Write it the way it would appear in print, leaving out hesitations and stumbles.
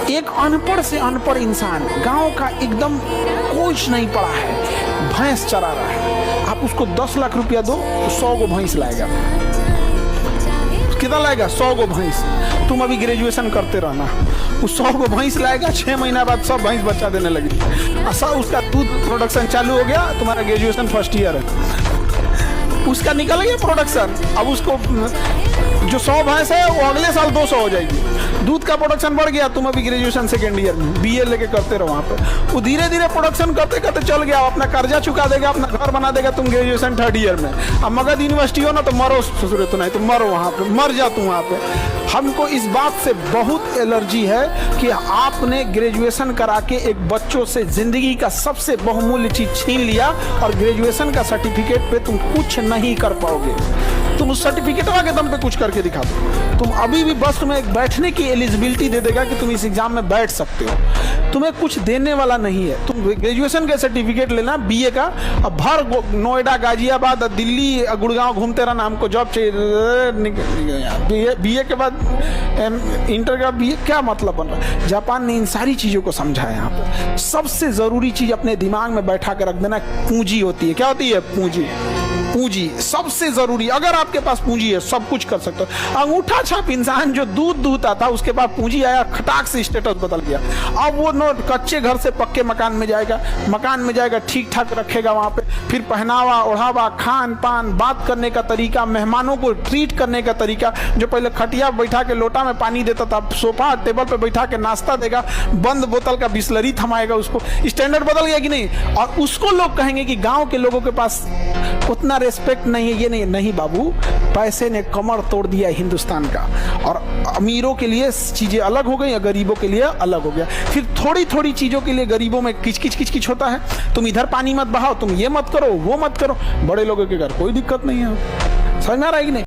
एक अनपढ़ से अनपढ़ इंसान, गांव का एकदम कुछ नहीं पड़ा है, भैंस चरा रहा है, आप उसको 10 लाख रुपया दो तो 100 गो भैंस लाएगा। कितना लाएगा? 100 गो भैंस। तुम अभी ग्रेजुएशन करते रहना, वो 100 गो भैंस लाएगा, 6 महीना बाद सब भैंस बच्चा देने लगी, सब उसका दूध प्रोडक्शन चालू हो गया। तुम्हारा ग्रेजुएशन फर्स्ट ईयर है, उसका निकल गया प्रोडक्शन। अब उसको जो 100 भैंस है वो अगले साल 200 हो जाएगी, दूध का प्रोडक्शन बढ़ गया। तुम अभी ग्रेजुएशन सेकेंड ईयर में बीए लेके करते रहो वहाँ पे, वो धीरे धीरे प्रोडक्शन करते करते चल गया, अपना कर्जा चुका देगा, अपना घर बना देगा। तुम ग्रेजुएशन थर्ड ईयर में, अब मगध यूनिवर्सिटी हो ना तो मरो ससुरे, तो नहीं तो मरो वहाँ पे, मर जा तुम वहाँ पे। हमको इस बात से बहुत एलर्जी है कि आपने ग्रेजुएशन करा के एक बच्चों से जिंदगी का सबसे बहुमूल्य चीज छीन लिया और ग्रेजुएशन का सर्टिफिकेट पे तुम कुछ नहीं कर पाओगे। तुम उस सर्टिफिकेट के दम पे कुछ करके दिखा दो। तुम अभी भी बस तुम्हें एक बैठने की एलिजिबिलिटी दे देगा कि तुम इस एग्जाम में बैठ सकते हो, तुम्हें कुछ देने वाला नहीं है। तुम ग्रेजुएशन का सर्टिफिकेट लेना बीए का, अब भर नोएडा, गाजियाबाद, दिल्ली, गुड़गांव घूमते रहना, हमको जॉब चाहिए। बीए के बाद इंटर का बीए क्या मतलब बन रहा है? जापान ने इन सारी चीजों को समझा है। यहाँ पर सबसे जरूरी चीज अपने दिमाग में बैठा के रख देना, पूंजी होती है। क्या होती है? पूंजी। पूंजी सबसे जरूरी। अगर आपके पास पूंजी है सब कुछ कर सकते हो। अंगूठा छाप इंसान जो दूध दूता था, उसके पास पूंजी आया, खटाक से स्टेटस बदल गया। अब वो नो कच्चे घर से पक्के मकान में जाएगा, मकान में जाएगा, ठीक ठाक रखेगा वहां पे, फिर पहनावा ओढ़ावा, खान पान, बात करने का तरीका, मेहमानों को ट्रीट करने का तरीका। जो पहले खटिया बैठा के लोटा में पानी देता था, सोफा टेबल पे बैठा के नाश्ता देगा, बंद बोतल का बिस्लरी थमाएगा। उसको स्टैंडर्ड बदल गया कि नहीं? और उसको लोग कहेंगे कि गांव के लोगों के पास उतना रेस्पेक्ट नहीं है। ये नहीं बाबू, पैसे ने कमर तोड़ दिया हिंदुस्तान का, और अमीरों के लिए चीजें अलग हो गई, गरीबों के लिए अलग हो गया। फिर थोड़ी थोड़ी चीजों के लिए गरीबों में किच होता है। तुम इधर पानी मत बहाओ, तुम ये मत करो, वो मत करो। बड़े लोगों के घर कोई दिक्कत नहीं है। समझ में आ रहा है कि नहीं?